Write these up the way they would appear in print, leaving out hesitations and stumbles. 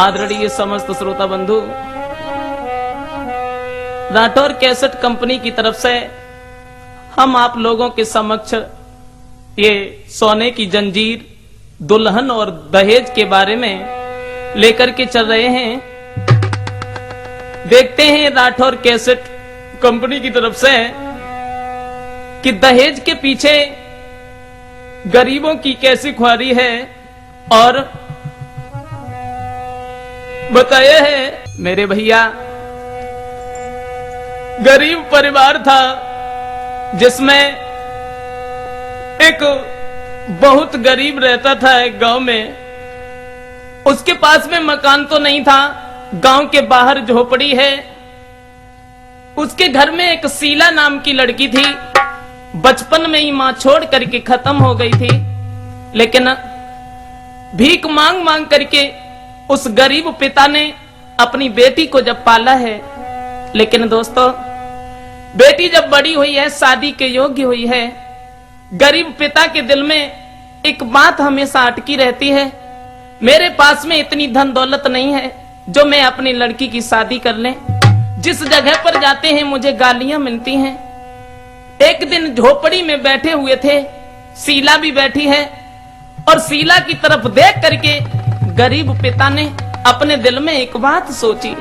आदरणीय समस्त श्रोता बंधु, राठौर कैसेट कंपनी की तरफ से हम आप लोगों के समक्ष ये सोने की जंजीर, दुल्हन और दहेज के बारे में लेकर के चल रहे हैं। देखते हैं राठौर कैसेट कंपनी की तरफ से कि दहेज के पीछे गरीबों की कैसी ख्वारी है और बताया है। मेरे भैया, गरीब परिवार था जिसमें एक बहुत गरीब रहता था एक गांव में। उसके पास में मकान तो नहीं था, गांव के बाहर झोपड़ी है। उसके घर में एक शीला नाम की लड़की थी, बचपन में ही मां छोड़ करके खत्म हो गई थी। लेकिन भीख मांग मांग करके उस गरीब पिता ने अपनी बेटी को जब पाला है, लेकिन दोस्तों बेटी जब बड़ी हुई है, शादी के योग्य हुई है, गरीब पिता के दिल में एक बात हमेशा अटकी रहती है, मेरे पास में इतनी धन दौलत नहीं है जो मैं अपनी लड़की की शादी कर लें। जिस जगह पर जाते हैं मुझे गालियां मिलती हैं। एक दिन झोपड़ी में बैठे हुए थे, शीला भी बैठी है और शीला की तरफ देख करके गरीब पिता ने अपने दिल में एक बात सोची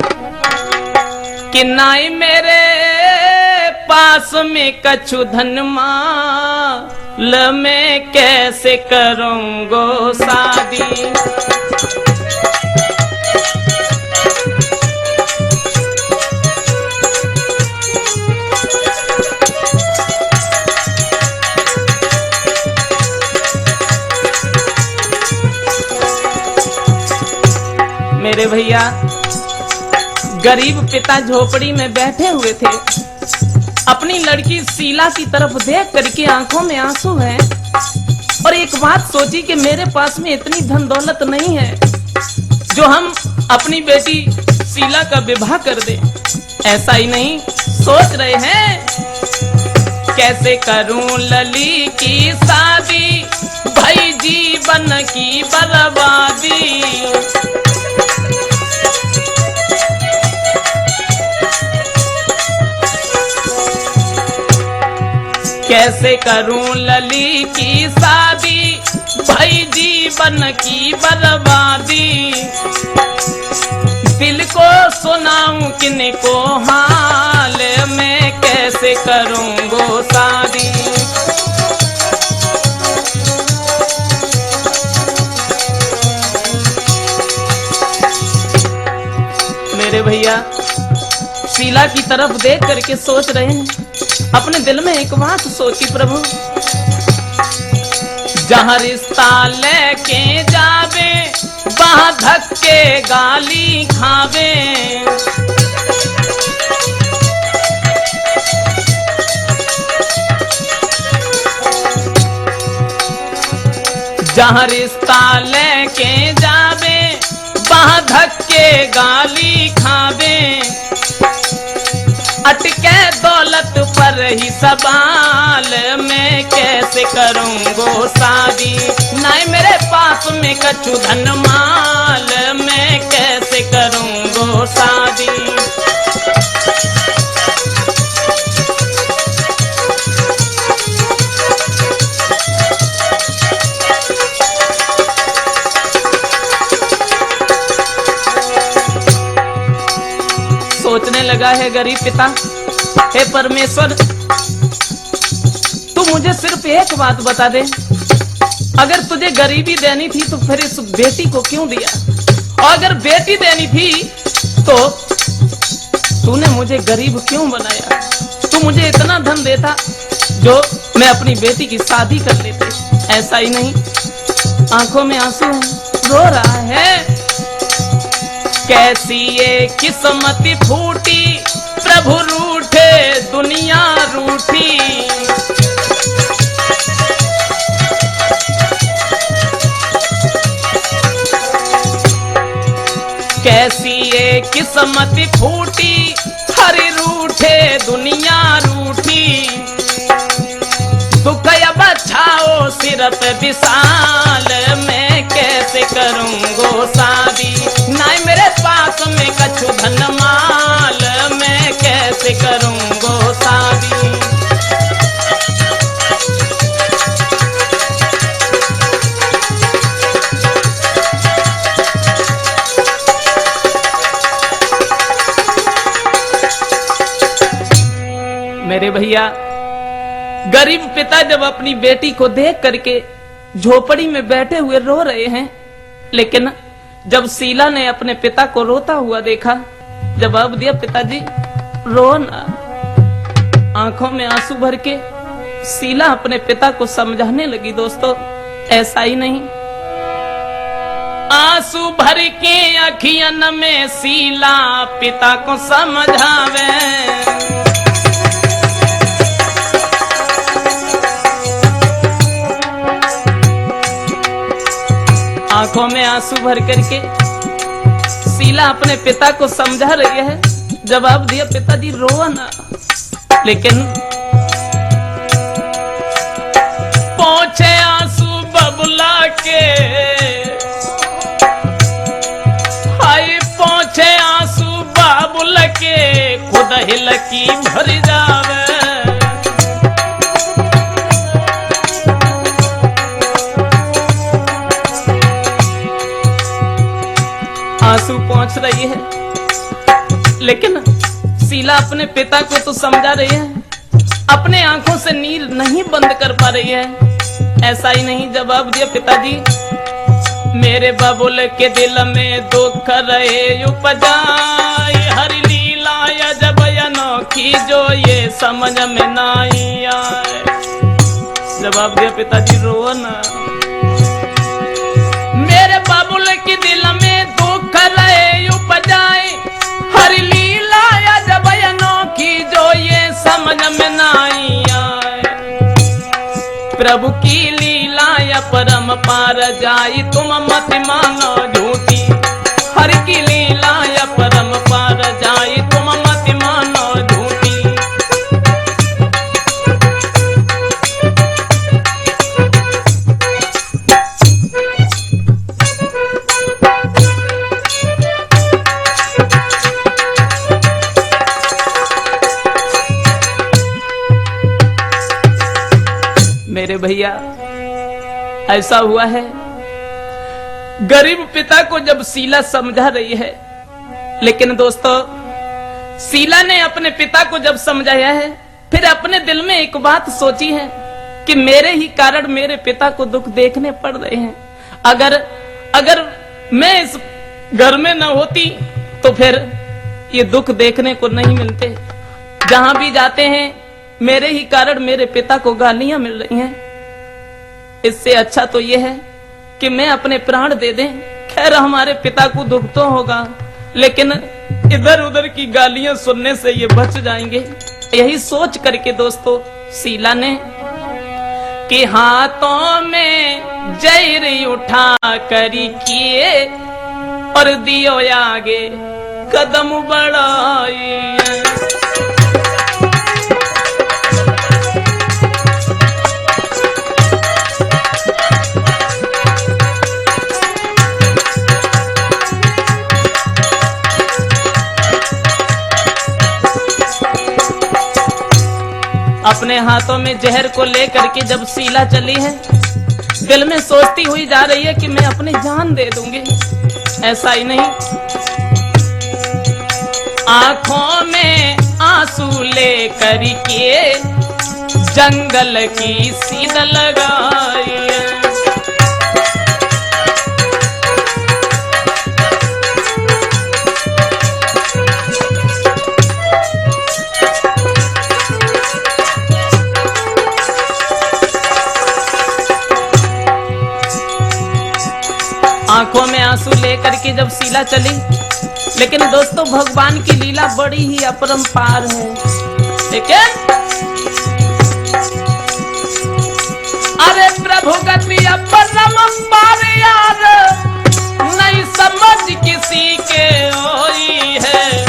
कि नाई मेरे पास में कछु धन माल, मैं कैसे करूंगो शादी। मेरे भैया, गरीब पिता झोपड़ी में बैठे हुए थे, अपनी लड़की शीला की तरफ देख करके आंखों में आंसू हैं और एक बात सोची कि मेरे पास में इतनी धन दौलत नहीं है जो हम अपनी बेटी शीला का विवाह कर दे। ऐसा ही नहीं सोच रहे हैं, कैसे करूं लली की शादी, भाई जीवन की बर्बादी। कैसे करूं लली की शादी, भाई जीवन की बर्बादी। दिल को सुनाऊं किनको हाल, मैं कैसे करूंगो शादी। मेरे भैया, शीला की तरफ देख करके सोच रहे हैं, अपने दिल में एक बात सोची, प्रभु जहां रिश्ता लेके जावे वहां धक्के गाली खावे। जहां रिश्ता लेके जावे वहां धक्के गाली खावे। अटके दौलत पर ही सवाल, मैं कैसे करूंगो शादी। नहीं मेरे पास में कछु धन माल, मैं कैसे करूंगो शादी। सोचने लगा है गरीब पिता, हे परमेश्वर, तू मुझे सिर्फ एक बात बता दे, अगर तुझे गरीबी देनी थी तो फिर इस बेटी को क्यों दिया, और अगर बेटी देनी थी तो तूने मुझे गरीब क्यों बनाया। तू मुझे इतना धन देता जो मैं अपनी बेटी की शादी कर लेते। ऐसा ही नहीं, आंखों में आंसू है, रो रहा है। कैसी ये किस्मत फूटी, प्रभु रूठे दुनिया रूठी। कैसी ये किस्मत फूटी, हरि रूठे दुनिया रूठी। दुख अब छाओ सिर पे विशाल, मैं कैसे करूंगो शादी। ना मेरे कैसे करूं गोसावी। मेरे भैया, गरीब पिता जब अपनी बेटी को देख करके झोपड़ी में बैठे हुए रो रहे हैं, लेकिन जब शीला ने अपने पिता को रोता हुआ देखा, जवाब दिया, पिताजी रो ना। आंखों में आंसू भर के शीला अपने पिता को समझाने लगी। दोस्तों, ऐसा ही नहीं, आंसू भर के अखियन में शीला पिता को समझावे। आंखों में आंसू भर करके शीला अपने पिता को समझा रही है। जवाब दिया, पिताजी रो ना। लेकिन पहुंचे आंसू बबुला के, हाय पहुंचे आंसू बाबुल के, खुद हिल की भर जावे। आंसू पहुंच रही है, लेकिन शीला अपने पिता को तो समझा रही है, अपने आंखों से नीर नहीं बंद कर पा रही है। ऐसा ही नहीं, जवाब दिया, पिताजी मेरे बबुल के दिल में दुख रहे उपजाए, हर लीला अजब अनोखी जो ये समझ में नहीं आए। जवाब दिया, पिताजी रो ना। मेरे बबुल के दिल में रहे उपजाए, हर लीला अजब अनोखी जो ये समझ में नहीं आए। प्रभु की लीला या परम पार जाई, तुम मत मानो झूठी। हर की लीला या परम पार जाई, तुम मत मानो झूठी। मेरे भैया, ऐसा हुआ है, गरीब पिता को जब शीला समझा रही है, लेकिन दोस्तों शीला ने अपने पिता को जब समझाया है, फिर अपने दिल में एक बात सोची है कि मेरे ही कारण मेरे पिता को दुख देखने पड़ रहे हैं। अगर मैं इस घर में न होती तो फिर ये दुख देखने को नहीं मिलते। जहां भी जाते हैं मेरे ही कारण मेरे पिता को गालियां मिल रही हैं। इससे अच्छा तो यह है कि मैं अपने प्राण दे दें। खैर हमारे पिता को दुख तो होगा, लेकिन इधर उधर की गालियां सुनने से ये बच जाएंगे। यही सोच करके दोस्तों शीला ने कि हाथों में जैर उठा करी किए और दियो आगे कदम बढ़ाई। अपने हाथों में जहर को लेकर के जब शीला चली है, दिल में सोचती हुई जा रही है कि मैं अपनी जान दे दूंगी। ऐसा ही नहीं, आंखों में आंसू लेकर के जंगल की सीध लगाई। आंखों में आंसू लेकर के जब शीला चली, लेकिन दोस्तों भगवान की लीला बड़ी ही अपरंपार है। लेकिन अरे प्रभु गति अपरंपार यार नहीं समझ किसी के होई है।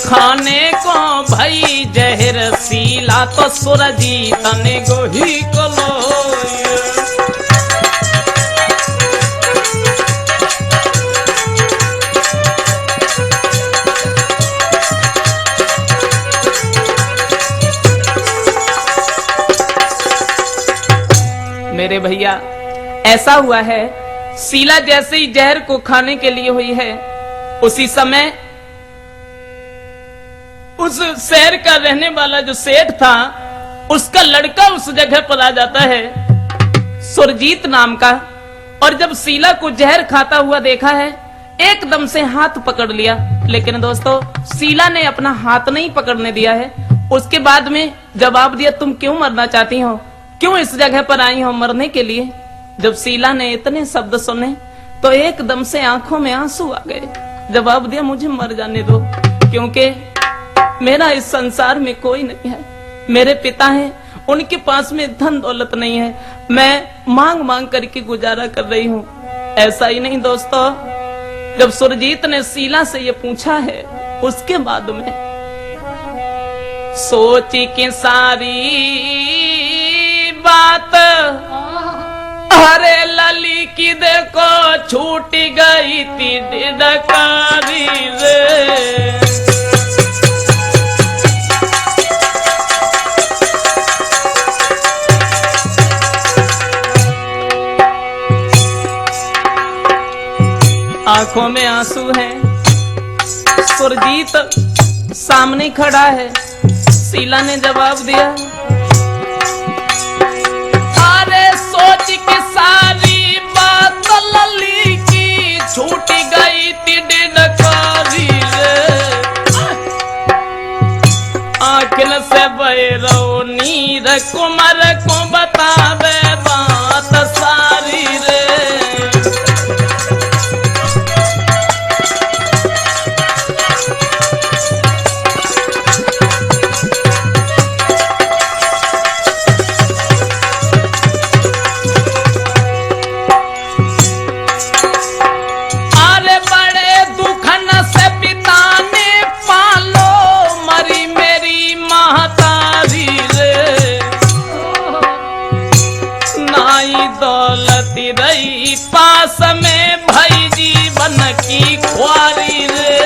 खाने को भई जहर शीला तो सुरजी तने गोही को लोई। मेरे भैया ऐसा हुआ है, शीला जैसे ही जहर को खाने के लिए हुई है, उसी समय उस शहर का रहने वाला जो सेठ था, उसका लड़का उस जगह पर आ जाता है, सुरजीत नाम का। और जब शीला को जहर खाता हुआ देखा है, एकदम से हाथ पकड़ लिया। लेकिन दोस्तों, शीला ने अपना हाथ नहीं पकड़ने दिया है। उसके बाद में जवाब दिया, तुम क्यों मरना चाहती हो, क्यों इस जगह पर आई हो मरने के लिए। जब शीला ने इतने शब्द सुने तो एकदम से आंखों में आंसू आ गए। जवाब दिया, मुझे मर जाने दो, क्योंकि मेरा इस संसार में कोई नहीं है। मेरे पिता हैं, उनके पास में धन दौलत नहीं है, मैं मांग मांग करके गुजारा कर रही हूँ। ऐसा ही नहीं दोस्तों, जब सुरजीत ने शीला से ये पूछा है, उसके बाद में सोची कि सारी बात, अरे लली की देखो छूट गई थी डकारी रे। आंखों में आंसू हैं, सुरजीत सामने खड़ा है। शीला ने जवाब दिया, अरे सोच के सारी बात लली की छूट गई थी डकारी रे। आंखन से बहरो नीर कुमार को बतावे बात सारी रे। रही पास में भाई जीवन की ख्वारी रे।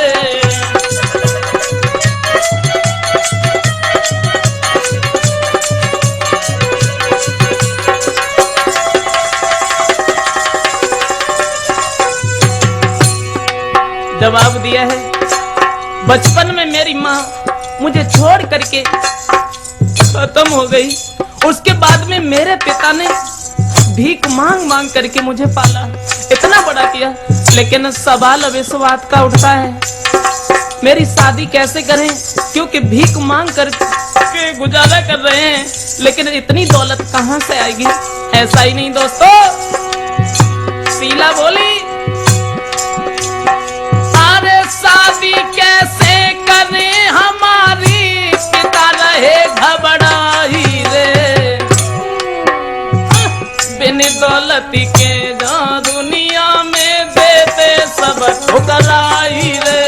जवाब दिया है, बचपन में मेरी माँ मुझे छोड़ करके खत्म हो गई। उसके बाद में मेरे पिता ने भीख मांग मांग करके मुझे पाला, इतना बड़ा किया। लेकिन सवाल अब इस बात का उठता है, मेरी शादी कैसे करें, क्योंकि भीख मांग करके गुजारा कर रहे हैं, लेकिन इतनी दौलत कहां से आएगी। ऐसा ही नहीं दोस्तों, शीला बोली, अरे शादी कैसे करें, हमारी पिता रहे घबराई रे। बिन दौलत के जो दुनिया में देते सब ठुकराई रे।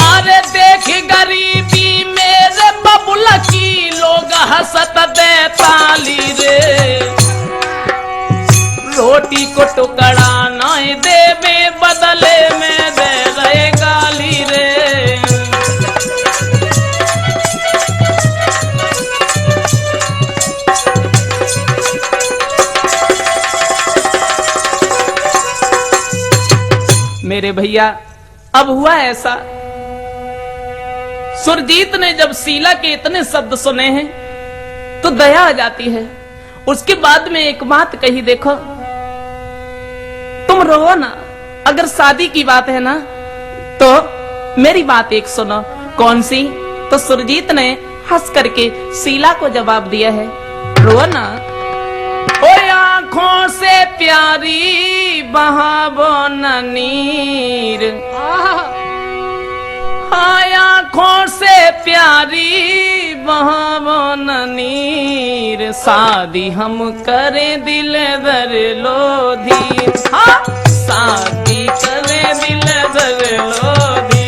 अरे देख गरीबी मेरे बबुला की लोग हंसत दे ताली रे। रोटी को टुकड़ा नहीं देवे, बदले में दे रहे गाली रे। मेरे भैया, अब हुआ ऐसा, सुरजीत ने जब शीला के इतने शब्द सुने हैं तो दया आ जाती है। उसके बाद में एक बात कही, देखो तुम रो ना, अगर शादी की बात है ना तो मेरी बात एक सुनो। कौन सी? तो सुरजीत ने हंस करके शीला को जवाब दिया है, रो ना। ओ आंखों से प्यारी बहावो न नीर, आंखों से प्यारी बहावो न नीर। शादी हम करें दिल दर लोधी, शादी करें दिल दर लोधी।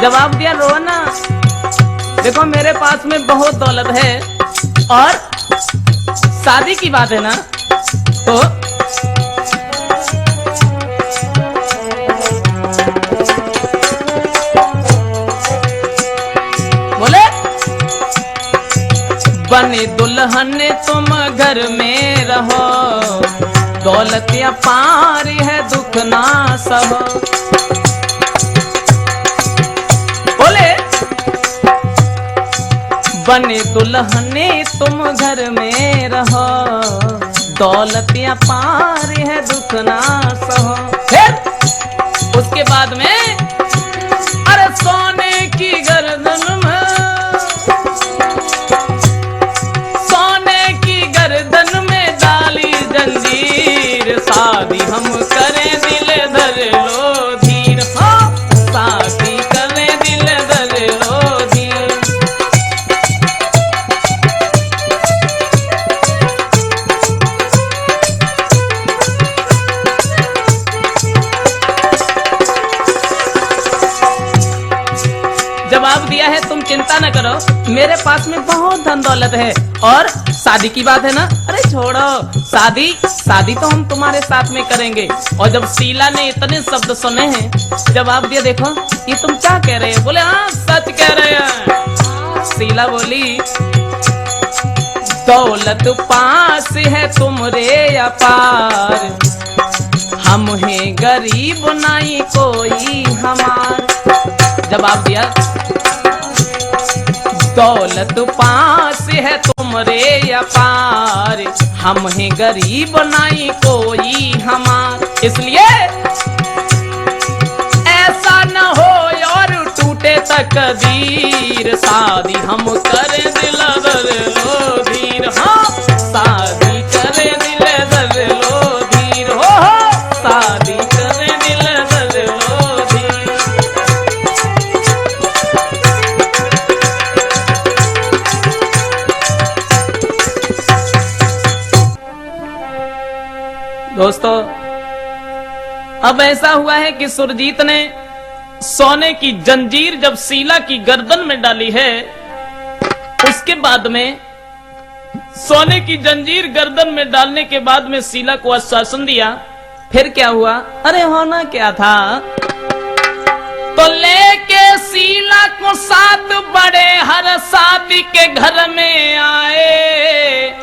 जवाब दिया, रो ना, देखो मेरे पास में बहुत दौलत है और शादी की बात है ना, तो बोले बने दुल्हन तुम घर में रहो, दौलत अपार है दुख ना सहो। बोले बने दुल्हने तुम घर में रहो, दौलत अपार है दुख ना सहो। फिर उसके बाद में अरे सोने की गर्दन में, सोने की गर्दन में डाली जंजीर, शादी हम करें दिल धर लो धीर, हाँ शादी करें दिल धर लो धीर। जवाब दिया है तुम चिंता न करो, मेरे पास में बहुत धन दौलत है और शादी की बात है ना, अरे छोड़ो शादी, शादी तो हम तुम्हारे साथ में करेंगे। और जब शीला ने इतने शब्द सुने हैं, जवाब दिया देखो ये तुम क्या कह रहे हो। बोले हाँ सच कह रहे हैं। शीला बोली दौलत पास है तुमरे अपार, हम हैं गरीब नहीं कोई हमार। जवाब दिया दौलत पास है तुमरे अपार, हम हैं गरीब नहीं कोई हमार, इसलिए ऐसा न हो और टूटे तकदीर, शादी हम करें दिल धर लो धीर, हाँ शादी करें दिल धर लो धीर, हो शादी करें दिल धर लो धीर। दोस्तों अब ऐसा हुआ है कि सुरजीत ने सोने की जंजीर जब शीला की गर्दन में डाली है, उसके बाद में सोने की जंजीर गर्दन में डालने के बाद में शीला को आश्वासन दिया। फिर क्या हुआ, अरे होना क्या था, तो लेके शीला को साथ बड़े हर शादी के घर में आए,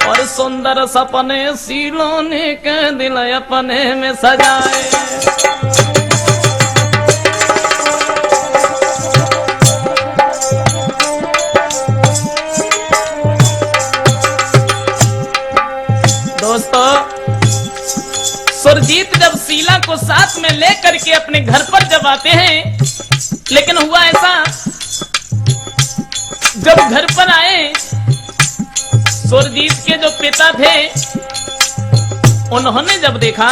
और सुंदर सपने शीलों ने के दिल अपने में सजाए। दोस्तों सुरजीत जब शीला को साथ में लेकर के अपने घर पर जब आते हैं, लेकिन हुआ ऐसा जब घर पर आए, सुरजीत के जो पिता थे उन्होंने जब देखा,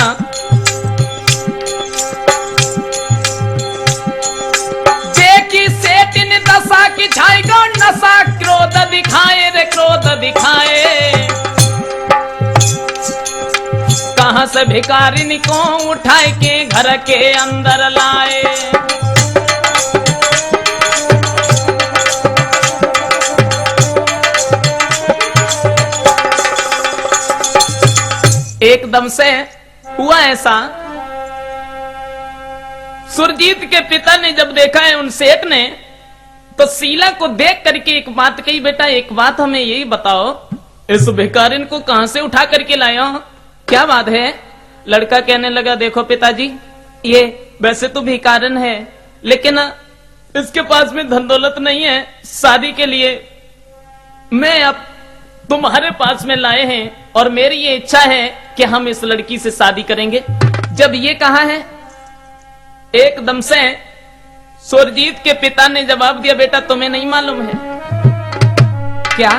देखी सेठ ने दशा की छाई गो नशा, क्रोध दिखाए रे क्रोध दिखाए, कहां से भिखारिनी को उठाए के घर के अंदर लाए। एकदम से हुआ ऐसा, सुरजीत के पिता ने जब देखा है उन सेठ ने, तो शीला को देख करके एक बात कही, बेटा एक बात हमें यही बताओ, इस भिखारिन को कहां से उठा करके लाया हो, क्या बात है। लड़का कहने लगा देखो पिताजी, ये वैसे तो भिखारिन है, लेकिन इसके पास में धन दौलत नहीं है, शादी के लिए मैं अब तुम्हारे पास में लाए हैं और मेरी ये इच्छा है कि हम इस लड़की से शादी करेंगे। जब ये कहा है, एकदम से सुरजीत के पिता ने जवाब दिया, बेटा तुम्हें नहीं मालूम है क्या।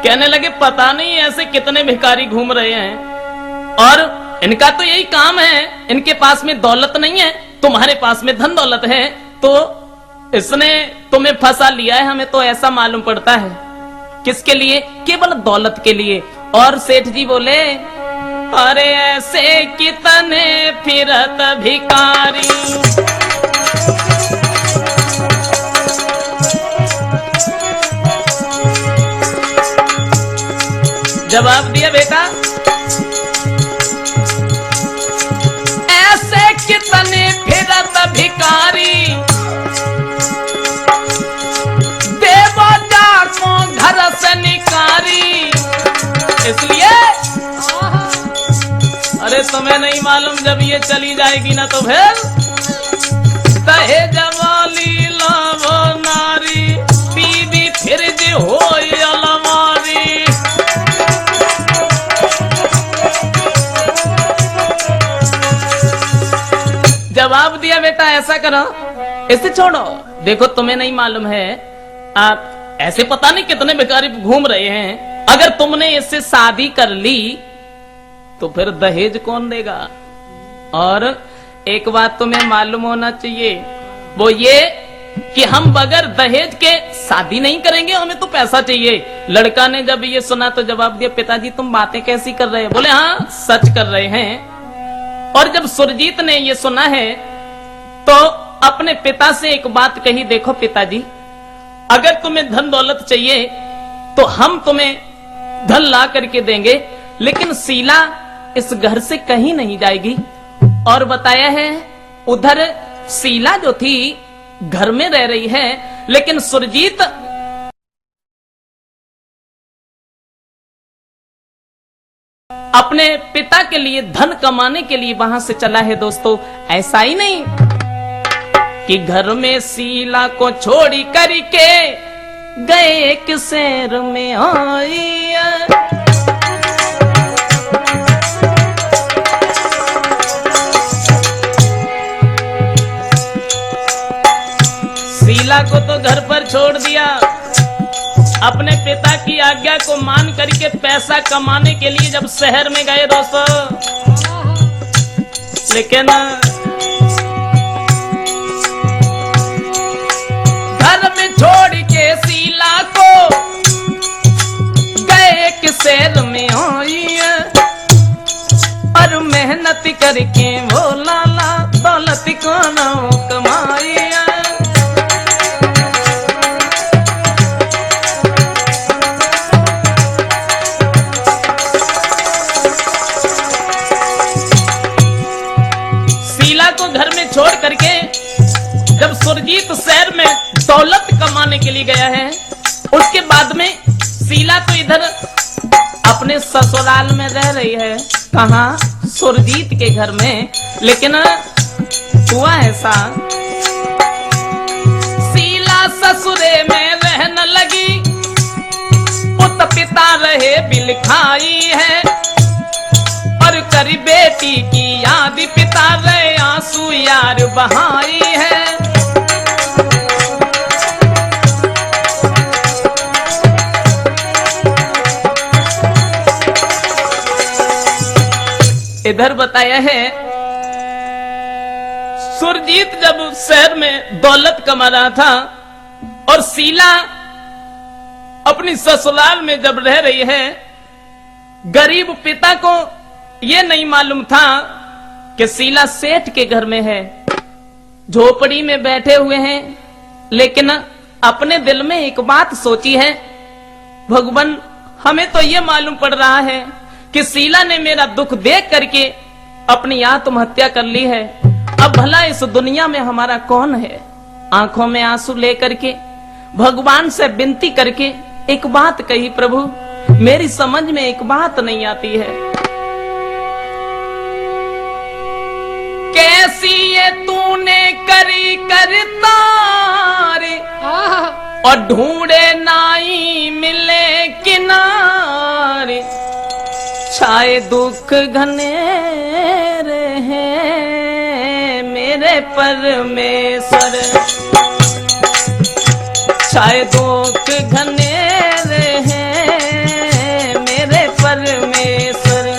कहने लगे पता नहीं ऐसे कितने भिखारी घूम रहे हैं और इनका तो यही काम है, इनके पास में दौलत नहीं है, तुम्हारे पास में धन दौलत है, तो इसने तुम्हें फंसा लिया है, हमें तो ऐसा मालूम पड़ता है। किसके लिए, केवल दौलत के लिए। और सेठ जी बोले अरे ऐसे कितने फिरत भिखारी, जवाब दिया बेटा, ऐसे कितने फिरत भिकारी, देवता को घर से निकारी। इसलिए अरे तुम्हें नहीं मालूम, जब ये चली जाएगी ना तो फिर दहेज वाली लावो नारी, बीबी फिर जी हो अलमारी। जवाब दिया बेटा ऐसा करो, इसे छोड़ो, देखो तुम्हें नहीं मालूम है, आप ऐसे पता नहीं कितने भिखारी घूम रहे हैं, अगर तुमने इससे शादी कर ली तो फिर दहेज कौन देगा। और एक बात तुम्हें मालूम होना चाहिए, वो ये कि हम बगैर दहेज के शादी नहीं करेंगे, हमें तो पैसा चाहिए। लड़का ने जब ये सुना तो जवाब दिया, पिताजी तुम बातें कैसी कर रहे हैं? बोले हाँ सच कर रहे हैं। और जब सुरजीत ने ये सुना है तो अपने पिता से एक बात कही, देखो पिताजी, अगर तुम्हें धन दौलत चाहिए तो हम तुम्हें धन ला करके देंगे, लेकिन शीला इस घर से कहीं नहीं जाएगी। और बताया है उधर शीला जो थी घर में रह रही है, लेकिन सुरजीत अपने पिता के लिए धन कमाने के लिए वहां से चला है। दोस्तों ऐसा ही नहीं कि घर में शीला को छोड़ी करके गए एक शहर में आई। शीला को तो घर पर छोड़ दिया, अपने पिता की आज्ञा को मान करके पैसा कमाने के लिए जब शहर में गए दोस्तों, लेकिन घर में छोड़ के शीला को गए एक शहर में आई, और मेहनत करके वो लाला दौलत को न कमाई। छोड़ करके जब सुरजीत शहर में दौलत कमाने के लिए गया है, उसके बाद में शीला तो इधर अपने ससुराल में रह रही है। कहाँ? सुरजीत के घर में। लेकिन हुआ ऐसा, शीला ससुरे में रहने लगी, पुत पिता रहे बिलखाई है, और करी बेटी की याद पिता रहे आंसू यार बहाई है। इधर बताया है सुरजीत जब शहर में दौलत कमा रहा था और शीला अपनी ससुराल में जब रह रही है, गरीब पिता को ये नहीं मालूम था कि शीला सेठ के घर में है, झोपड़ी में बैठे हुए हैं। लेकिन अपने दिल में एक बात सोची है, भगवान हमें तो ये मालूम पड़ रहा है कि शीला ने मेरा दुख देख करके अपनी आत्महत्या कर ली है, अब भला इस दुनिया में हमारा कौन है। आंखों में आंसू लेकर के भगवान से विनती करके एक बात कही, प्रभु मेरी समझ में एक बात नहीं आती है, कैसी ये तूने करी करतारे, और ढूंढे नाई मिले किनारे, छाए दुख घनेरे हैं मेरे परमेश्वर, छाए दुख घनेरे हैं मेरे परमेश्वर।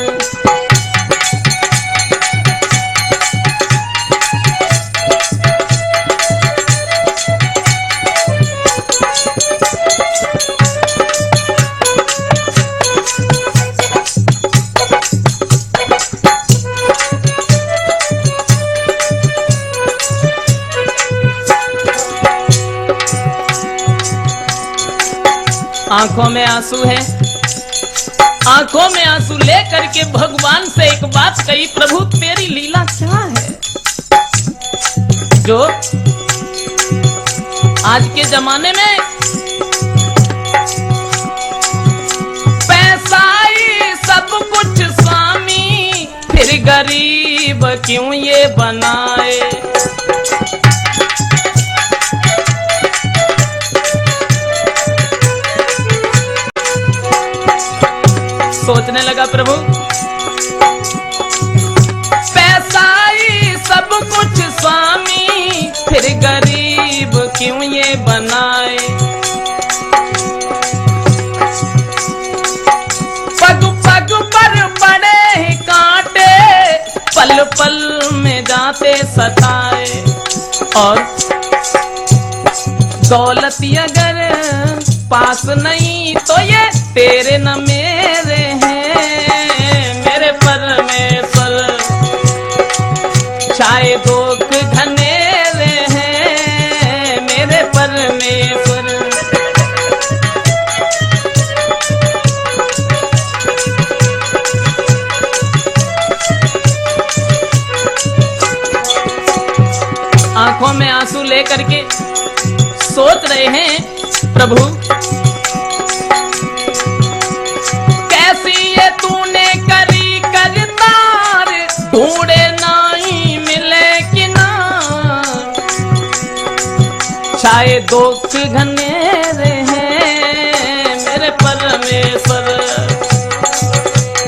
आंखों में आंसू है, आंखों में आंसू ले करके भगवान से एक बात कही, प्रभु तेरी लीला क्या है जो आज के जमाने में पैसा ही सब कुछ स्वामी, फिर गरीब क्यों ये बनाए। सोचने लगा प्रभु पैसा ही सब कुछ स्वामी, फिर गरीब क्यों ये बनाए। पग पग पर पड़े ही कांटे, पल पल में जाते सताए। और दौलत अगर पास नहीं तो ये तेरे न मेरे हैं, मेरे परमेश्वर चाहे दुख घनेरे हैं, मेरे परमेश्वर। आंखों में आंसू लेकर के सोच रहे हैं प्रभु कैसी ये तूने करी करतार, ढूंढे नहीं मिले किनार। चाहे दुख घनेरे हैं, मेरे परमेश्वर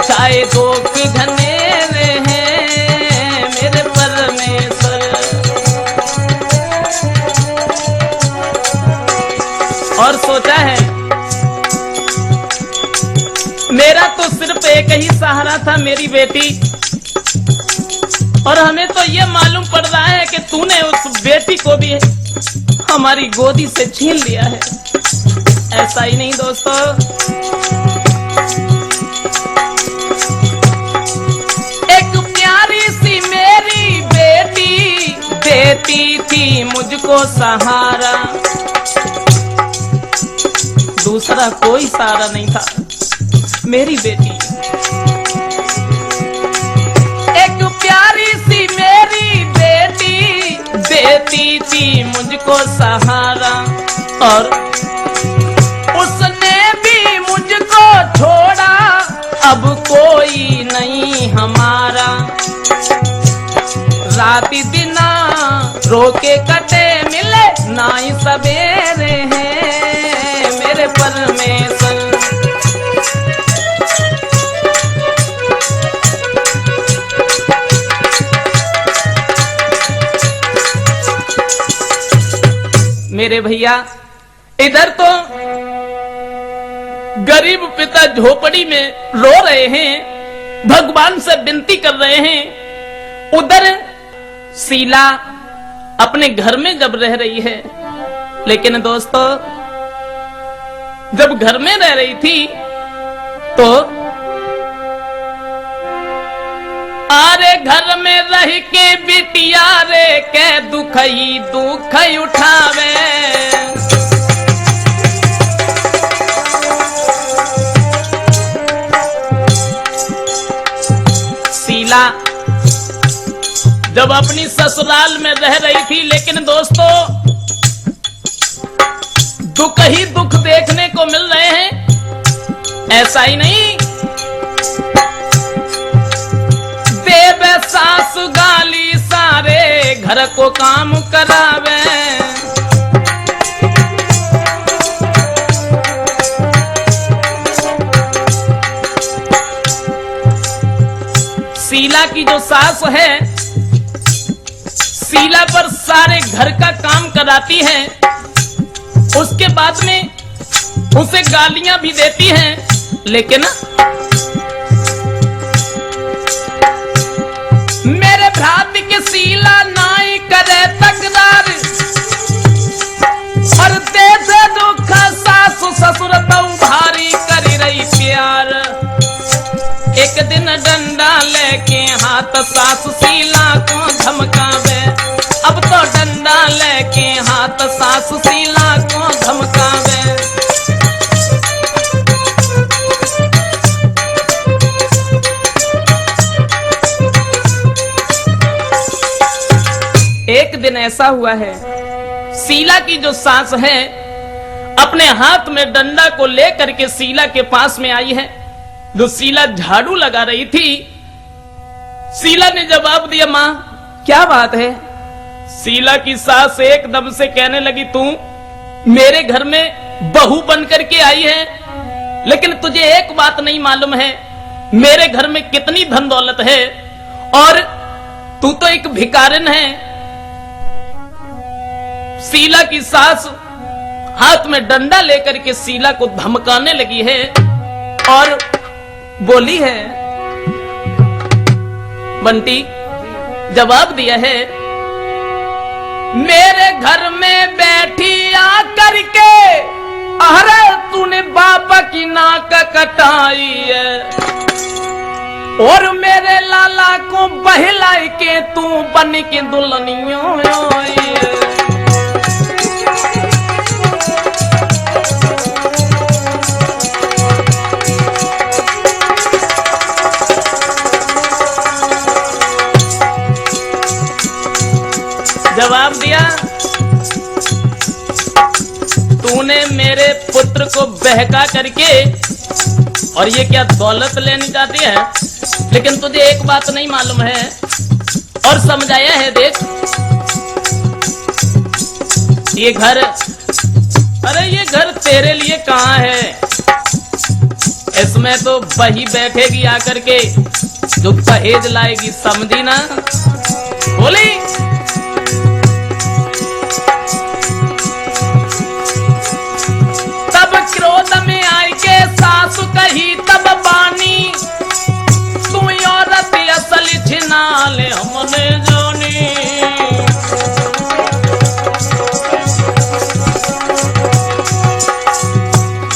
चाहे दुख घनेरे हैं, मेरे परमेश्वर। और सोचा है मेरा तो सिर्फ एक ही सहारा था, मेरी बेटी, और हमें तो ये मालूम पड़ रहा है कि तूने उस बेटी को भी हमारी गोदी से छीन लिया है। ऐसा ही नहीं दोस्तों, एक प्यारी सी मेरी बेटी देती थी मुझको सहारा, दूसरा कोई सहारा नहीं था, मेरी बेटी। एक प्यारी सी मेरी बेटी देती थी मुझको सहारा, और उसने भी मुझको छोड़ा, अब कोई नहीं हमारा। रात दिना रोके कटे मिले ना ही सवेरे हैं, मेरे परमेश्वर। मेरे भैया इधर तो गरीब पिता झोपड़ी में रो रहे हैं, भगवान से विनती कर रहे हैं। उधर शीला अपने घर में जब रह रही है, लेकिन दोस्तों जब घर में रह रही थी तो आरे घर में रह के बिटिया रे के दुख ही दुख उठावे। शीला जब अपनी ससुराल में रह रही थी, लेकिन दोस्तों दुख ही दुख देखने को मिल रहे हैं। ऐसा ही नहीं, देव सास गाली सारे घर को काम करावे। शीला की जो सास है, शीला पर सारे घर का काम कराती है, उसके बाद में उसे गालियां भी देती हैं। लेकिन मेरे भ्रात की शीला नाई करे तकरार, और दे दुख सासु ससुर तो भारी करी रही प्यार। एक दिन डंडा लेके हाथ सासु शीला को धमकावे, अब तो डंडा लेके हाथ सासु शीला को धमकावे। एक दिन ऐसा हुआ है, शीला की जो सास है अपने हाथ में डंडा को लेकर के शीला के पास में आई है। जो शीला झाड़ू लगा रही थी, शीला ने जवाब दिया, मां क्या बात है? शीला की सास एकदम से कहने लगी, तू मेरे घर में बहू बनकर के आई है, लेकिन तुझे एक बात नहीं मालूम है मेरे घर में कितनी धन दौलत है, और तू तो एक भिखारिन है। शीला की सास हाथ में डंडा लेकर के शीला को धमकाने लगी है और बोली है, बंटी जवाब दिया है, मेरे घर में बैठी आकर के अरे तूने बापा की नाक कटाई है, और मेरे लाला को बहलाई के तू बन के दुल्हनियों आई है। जवाब दिया, तूने मेरे पुत्र को बहका करके और ये क्या दौलत लेनी चाहती है, लेकिन तुझे एक बात नहीं मालूम है और समझाया है। देख ये घर, अरे ये घर तेरे लिए कहां है, इसमें तो बही बैठेगी आकर के जो दहेज लाएगी, समझी ना? बोली क्रोध में आई के सासु कही तब बानी, तू औरत असल छिना ले हमने जानी।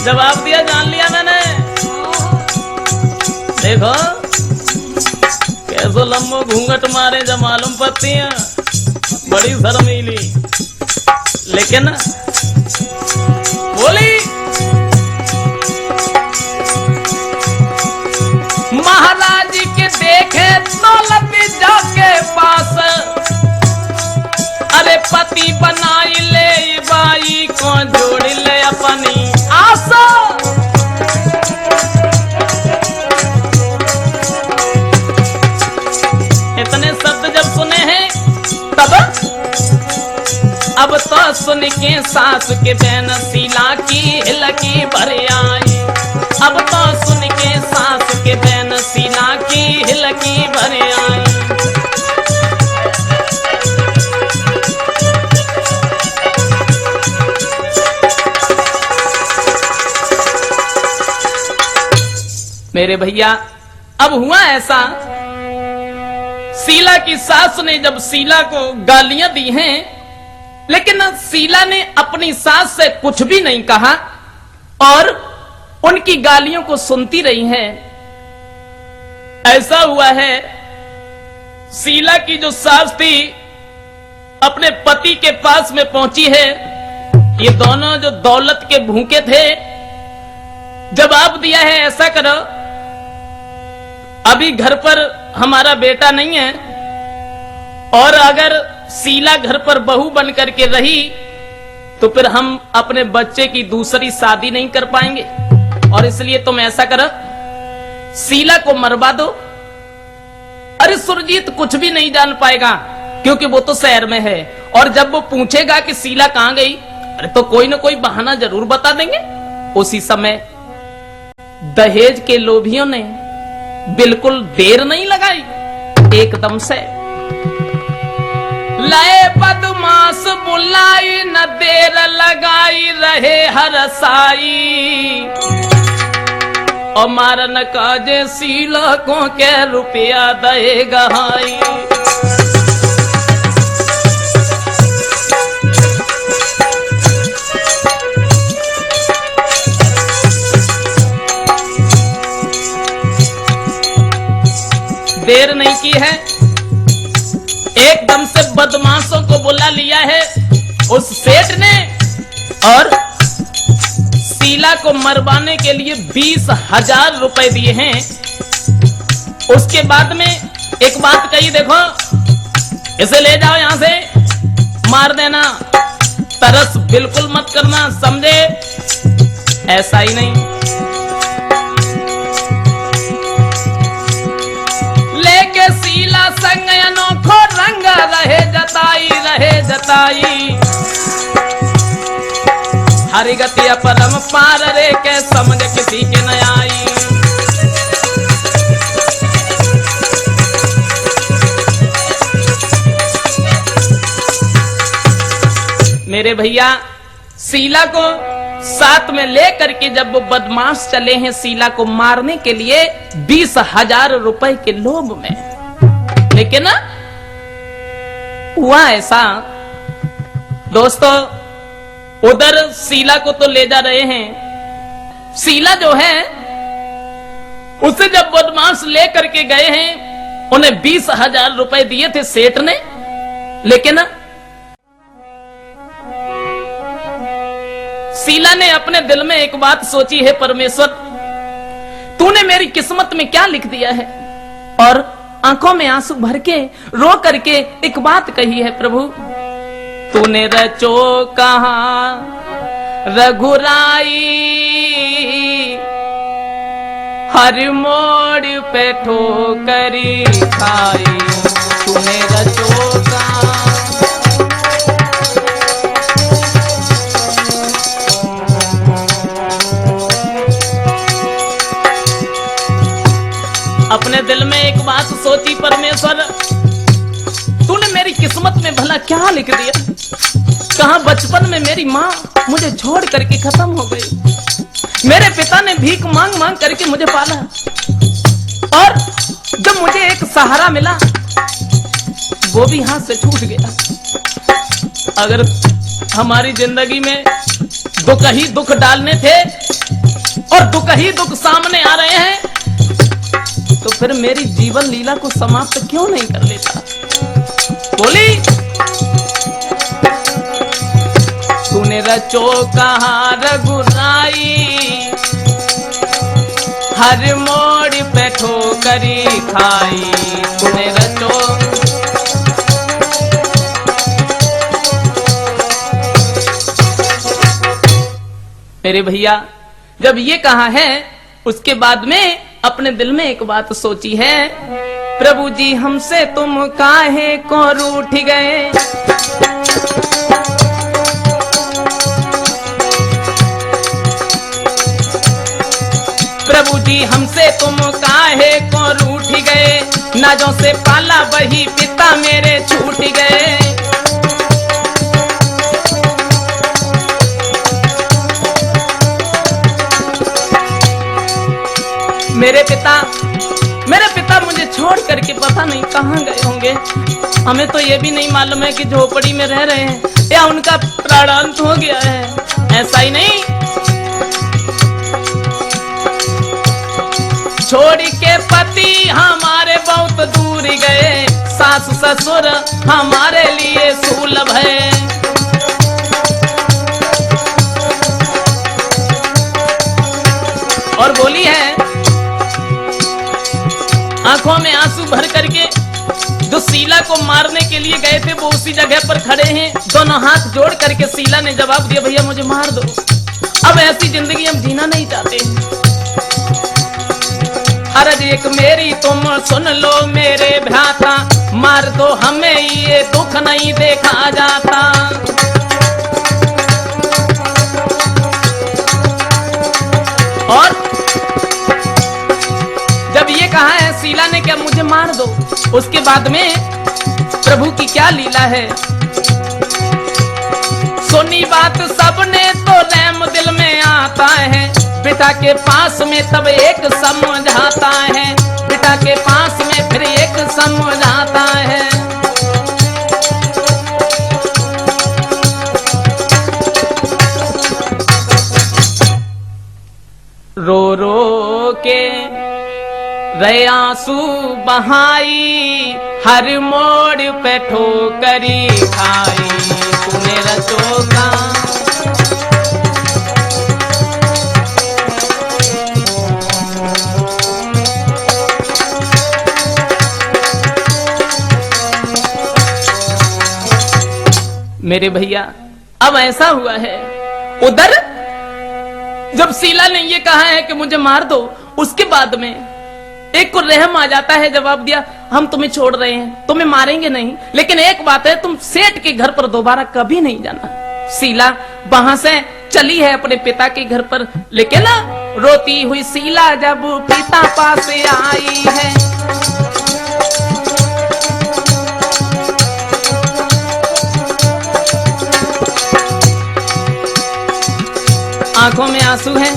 जवाब दिया, जान लिया मैंने। देखो कैसो लम्बो घूंघट मारे जब मालूम पड़ती है, बड़ी शर्मीली, लेकिन बोली महाराज के देखे दौलत जाके पास, अरे पति बनाई ले बाई को जोड़ ले अपनी आशा। इतने शब्द जब सुने हैं तब अब तो सुन के सास के बहन शीला की हिलकी भर आई, अब तो सुन के सास के बहन शीला की हिलकी भर आई। मेरे भैया अब हुआ ऐसा, शीला की सास ने जब शीला को गालियां दी हैं, लेकिन शीला ने अपनी सास से कुछ भी नहीं कहा और उनकी गालियों को सुनती रही हैं। ऐसा हुआ है, शीला की जो सास थी अपने पति के पास में पहुंची है। ये दोनों जो दौलत के भूखे थे, जवाब दिया है, ऐसा करो अभी घर पर हमारा बेटा नहीं है, और अगर शीला घर पर बहू बन करके रही तो फिर हम अपने बच्चे की दूसरी शादी नहीं कर पाएंगे, और इसलिए तुम ऐसा करो शीला को मरवा दो। अरे सुरजीत कुछ भी नहीं जान पाएगा क्योंकि वो तो शहर में है, और जब वो पूछेगा कि शीला कहां गई, अरे तो कोई ना कोई बहाना जरूर बता देंगे। उसी समय दहेज के लोभियों ने बिल्कुल देर नहीं लगाई, एकदम से लय बदमाश बुलाई न देर लगाई रहे हरसाई, और मारन काजे शीला को के रुपया दे गहाई। देर नहीं की है, एकदम से बदमाशों को बुला लिया है उस सेठ ने, और शीला को मरवाने के लिए 20,000 रुपए दिए हैं। उसके बाद में एक बात कही, देखो इसे ले जाओ यहां से, मार देना, तरस बिल्कुल मत करना, समझे? ऐसा ही नहीं, लेके सीला संग अनोखो रंग रहे जताई हरि गति परम पार रे के समझ किसी के न आई। मेरे भैया शीला को साथ में लेकर के जब वो बदमाश चले हैं शीला को मारने के लिए 20,000 रुपए के लोभ में, लेकिन ना हुआ ऐसा दोस्तों, उधर शीला को तो ले जा रहे हैं, शीला जो है उसे जब बदमाश लेकर के गए हैं, उन्हें 20,000 रुपए दिए थे सेठ ने, लेकिन शीला ने अपने दिल में एक बात सोची है, परमेश्वर तूने मेरी किस्मत में क्या लिख दिया है, और आंखों में आंसू भर के रो करके एक बात कही है, प्रभु तूने रचो कहां रघुराई, हर मोड़ पे ठोकरी खाई, तूने रचो कहां। अपने दिल में एक बात सोची, परमेश्वर तूने मेरी किस्मत में भला क्या लिख दिया, कहां बचपन में मेरी माँ मुझे छोड़ करके खत्म हो गई, मेरे पिता ने भीख मांग मांग करके मुझे पाला, और जब मुझे एक सहारा मिला वो भी हाथ से छूट गया। अगर हमारी जिंदगी में दुख ही दुख डालने थे और दुख ही दुख सामने आ रहे हैं, तो फिर मेरी जीवन लीला को समाप्त क्यों नहीं कर लेता? बोली तूने रचो कहां रघुराई, हर मोड़ पे ठोकरी खाई, तूने रचो। मेरे भैया जब ये कहा है, उसके बाद में अपने दिल में एक बात सोची है, प्रभु जी हमसे तुम काहे को रूठ गए, प्रभु जी हमसे तुम काहे को रूठ गए, नाजों से पाला वही पिता मेरे छूट गए। मेरे पिता मुझे छोड़ करके पता नहीं कहां गए होंगे, हमें तो ये भी नहीं मालूम है कि झोपड़ी में रह रहे हैं या उनका प्राणांत हो गया है। ऐसा ही नहीं, छोड़ के पति हमारे बहुत दूर गए, सास ससुर हमारे लिए सुलभ है, और बोली है आंखों में आंसू भर करके जो शीला को मारने के लिए गए थे वो उसी जगह पर खड़े हैं, दोनों हाथ जोड़ करके शीला ने जवाब दिया, भैया मुझे मार दो, अब ऐसी जिंदगी हम जीना नहीं चाहते। अर्ज एक मेरी तुम सुन लो मेरे भ्राता, मार दो हमें ये दुख नहीं देखा जाता। और जब ये कहा है शीला ने क्या मुझे मार दो, उसके बाद में प्रभु की क्या लीला है, सुनी बात सबने तो रहम दिल में आता है, पिता के पास में तब एक समझाता है, पिता के पास में फिर एक समझाता है। रो रो के रे आंसू बहाई, हर मोड़ पे ठोकरी खाई, तूने रचो का। मेरे भैया अब ऐसा हुआ है, उधर जब शीला ने ये कहा है कि मुझे मार दो, उसके बाद में एक को रहम आ जाता है, जवाब दिया हम तुम्हें छोड़ रहे हैं, तुम्हें मारेंगे नहीं, लेकिन एक बात है, तुम सेठ के घर पर दोबारा कभी नहीं जाना। शीला वहां से चली है अपने पिता के घर पर, लेकिन रोती हुई शीला जब पिता पास आई है, आंखों में आंसू हैं,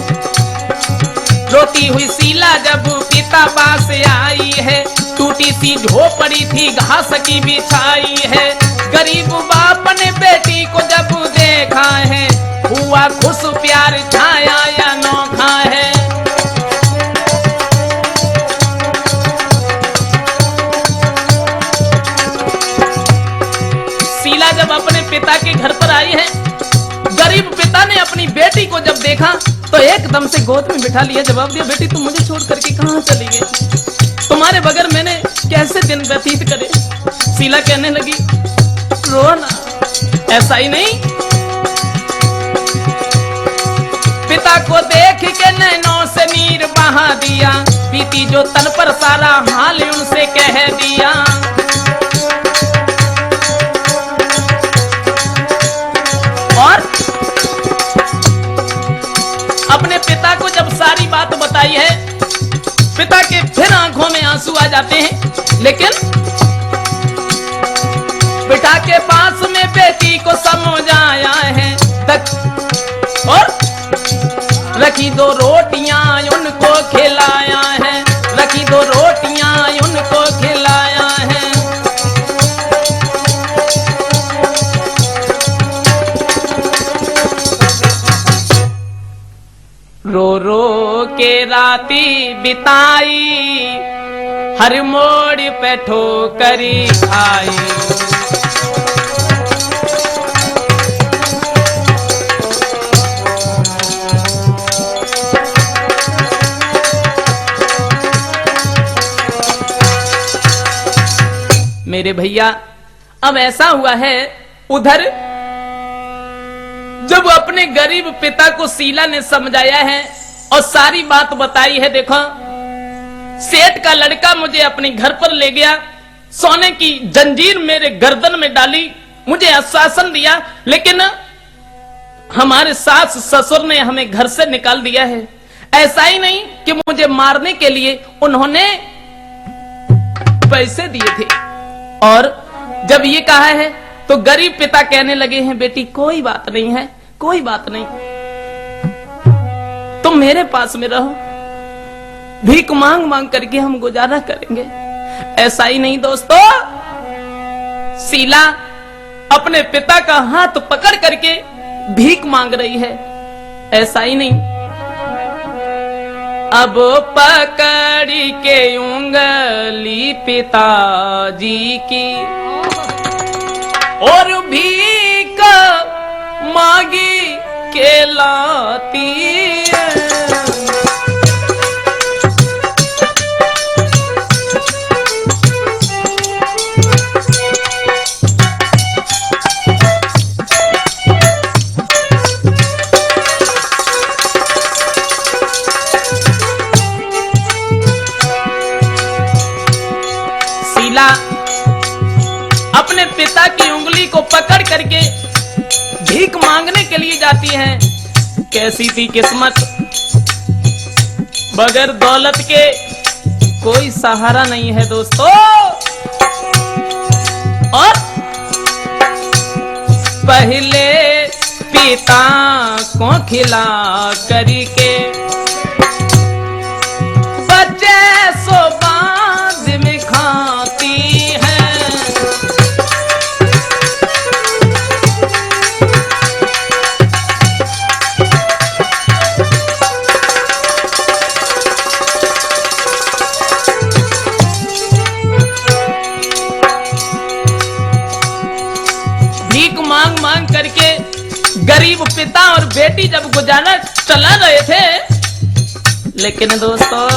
रोती हुई शीला जब पिता पास आई है, टूटी सी झोपड़ी थी घास की बिछाई है, गरीब बाप ने बेटी को जब देखा है, हुआ खुश प्यार छाया या नोखा है। शीला जब अपने पिता के घर पर आई है, गरीब पिता ने अपनी बेटी को जब देखा तो एकदम से गोद में बिठा लिया, जवाब दिया बेटी तुम मुझे छोड़ करके कहां चली गई, तुम्हारे बगैर मैंने कैसे दिन व्यतीत करे। शीला कहने लगी रो ना, ऐसा ही नहीं, पिता को देख के नैनों से नीर बहा दिया, बीती जो तन पर सारा हाल उनसे कह दिया। और अपने पिता को जब सारी बात बताई है, पिता के फिर आंखों में आंसू आ जाते हैं, लेकिन पिता के पास में बेटी को समझाया है, और रखी दो रोटियां उनको खिलाया है, रखी दो रोटियां उनको खिलाया है। रो रो के राती बिताई, हर मोड़ पे ठोकरी खाई, मेरे भैया अब ऐसा हुआ है, उधर जब अपने गरीब पिता को शीला ने समझाया है और सारी बात बताई है, देखो सेठ का लड़का मुझे अपने घर पर ले गया, सोने की जंजीर मेरे गर्दन में डाली, मुझे आश्वासन दिया, लेकिन हमारे सास ससुर ने हमें घर से निकाल दिया है। ऐसा ही नहीं कि मुझे मारने के लिए उन्होंने पैसे दिए थे, और जब ये कहा है तो गरीब पिता कहने लगे हैं बेटी कोई बात नहीं है, कोई बात नहीं, तुम मेरे पास में रहो, भीख मांग मांग करके हम गुजारा करेंगे। ऐसा ही नहीं दोस्तों, शीला अपने पिता का हाथ पकड़ करके भीख मांग रही है। ऐसा ही नहीं, अब पकड़ी के उंगली पिताजी की और भीख मांगी के लाती है। शीला अपने पिता की उंगली को पकड़ करके भीख मांगने के लिए जाती है। कैसी थी किस्मत, बगैर दौलत के कोई सहारा नहीं है दोस्तों। और पहले पिता को खिला करके बच्चे सो बाद में खाती है। भीख मांग मांग करके गरीब पिता और बेटी जब गुजारा चला रहे थे, लेकिन दोस्तों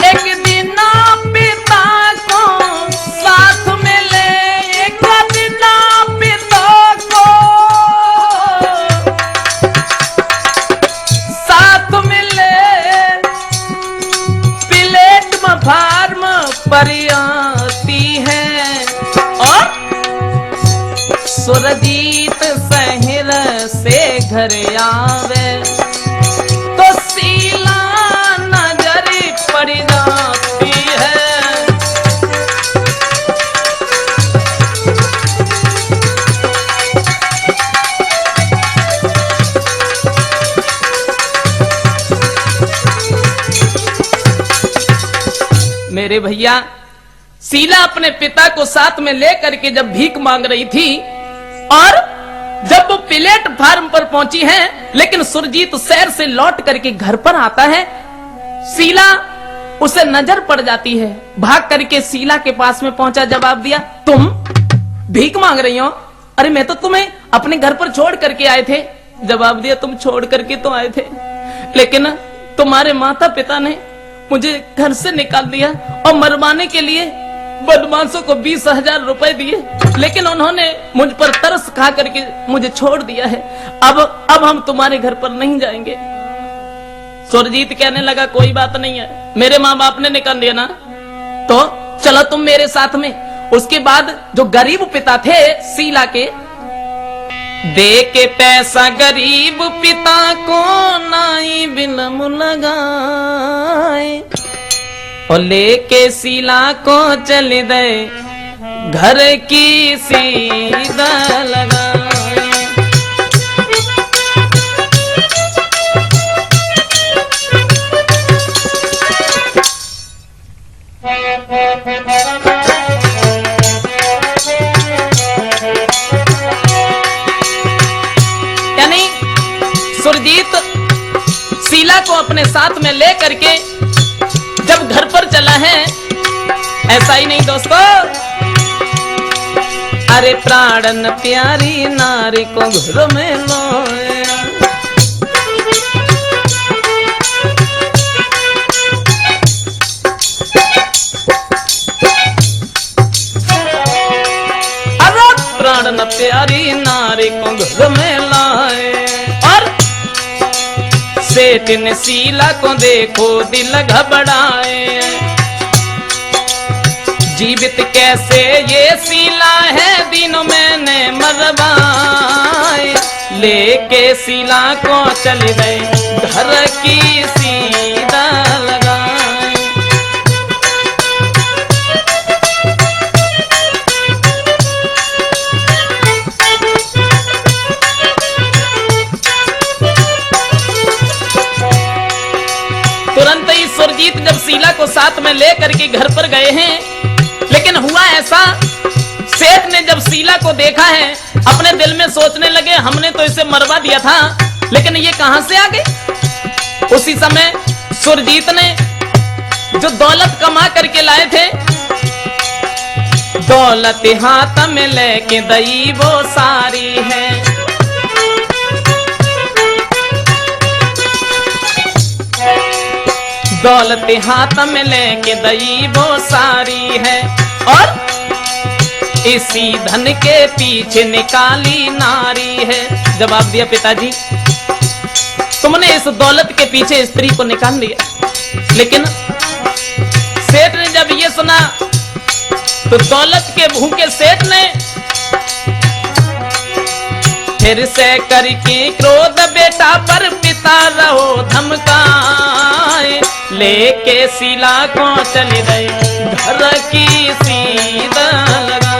एक दिन पिता को पर आती है और सुरजीत शहर से घर आवे तो शीला नजर पड़ जाती है। मेरे भैया, शीला अपने पिता को साथ में लेकर के जब भीख मांग रही थी और जब वो प्लेटफार्म पर पहुंची है, लेकिन सुरजीत शहर से लौट करके घर पर आता है, शीला उसे नजर पड़ जाती है। भाग करके शीला के पास में पहुंचा, जवाब दिया, तुम भीख मांग रही हो? अरे मैं तो तुम्हें अपने घर पर छोड़ करके आए थे। जवाब दिया, तुम छोड़ करके तो आए थे, लेकिन तुम्हारे माता पिता ने मुझे घर से निकाल दिया और मरवाने के लिए बदमाशों को 20,000 रुपए दिए, लेकिन उन्होंने मुझ पर तरस खा करके मुझे छोड़ दिया है। अब हम तुम्हारे घर पर नहीं जाएंगे। सुरजीत कहने लगा, कोई बात नहीं है, मेरे माँ बाप ने निकाल दिया ना, तो चलो तुम मेरे साथ में। उसके बाद जो गरीब पिता थे शीला के, दे के पैसा गरीब पिता को नाई बिलम लगाए और लेके शीला को चल दे घर की सीधा लगाए। सुरजीत शीला को अपने साथ में ले करके जब घर पर चला है, ऐसा ही नहीं दोस्तों, अरे प्राणन प्यारी नारी को घर में लोए, अरे प्राणन प्यारी नारी को घर में लाए। सेठ ने शीला को देखो दिल घबराए, जीवित कैसे ये शीला है दिनों मैंने मरवाए, लेके शीला को चल गए घर की सीधा लगाए। तुरंत ही सुरजीत जब शीला को साथ में लेकर के घर पर गए हैं, लेकिन हुआ ऐसा, सेठ ने जब शीला को देखा है, अपने दिल में सोचने लगे, हमने तो इसे मरवा दिया था, लेकिन ये कहां से आ गई। उसी समय सुरजीत ने जो दौलत कमा करके लाए थे, दौलत हाथ में लेके दई वो सारी है, दौलत हाथ में लेके दई वो सारी है, और इसी धन के पीछे निकाली नारी है। जवाब दिया, पिताजी तुमने इस दौलत के पीछे स्त्री को निकाल लिया। लेकिन सेठ ने जब ये सुना तो दौलत के भूखे सेठ ने फिर से करके क्रोध बेटा पर पिता रहो धमकाए, लेके शीला को चले गए घर की सीधा लगाए।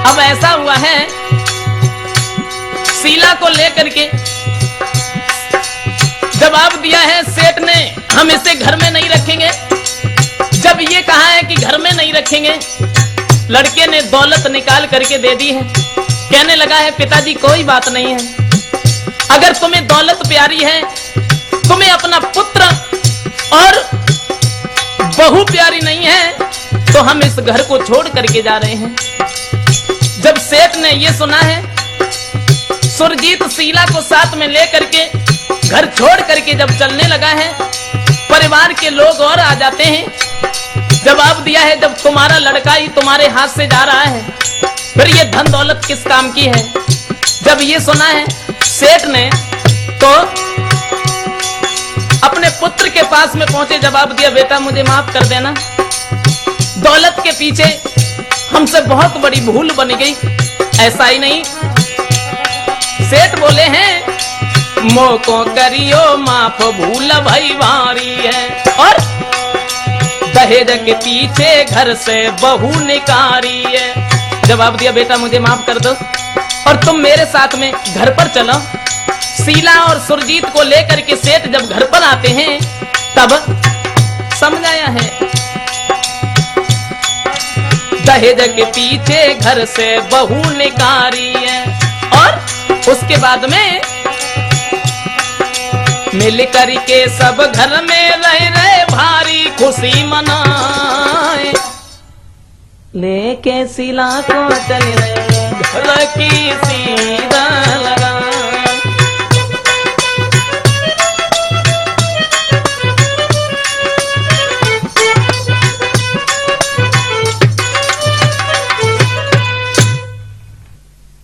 अब ऐसा हुआ है, शीला को लेकर के जवाब दिया है सेठ ने, हम इसे घर में नहीं रखेंगे। जब ये कहा है कि घर में नहीं रखेंगे, लड़के ने दौलत निकाल करके दे दी है। कहने लगा है, पिताजी कोई बात नहीं है, अगर तुम्हें दौलत प्यारी है, तुम्हें अपना पुत्र और बहू प्यारी नहीं है, तो हम इस घर को छोड़ करके जा रहे हैं। जब सेठ ने ये सुना है, सुरजीत शीला को साथ में लेकर के घर छोड़ करके जब चलने लगा है, परिवार के लोग और आ जाते हैं। जवाब दिया है, जब तुम्हारा लड़का ही तुम्हारे हाथ से जा रहा है, फिर ये धन दौलत किस काम की है। जब ये सुना है सेठ ने, तो अपने पुत्र के पास में पहुंचे, जवाब दिया, बेटा मुझे माफ कर देना, दौलत के पीछे हमसे बहुत बड़ी भूल बन गई। ऐसा ही नहीं, सेठ बोले हैं, मोको करियो माफ, भूल भाई भारी है, और दहेज के पीछे घर से बहू निकारी है। जवाब दिया, बेटा मुझे माफ कर दो, और तुम मेरे साथ में घर पर चलो। शीला और सुरजीत को लेकर के सेठ जब घर पर आते हैं, तब समझाया है, दहेज के पीछे घर से बहू निकारी है, और उसके बाद में मिल करके सब घर में रहे भारी खुशी मनाए। लेके शीला को चले घर की सीधा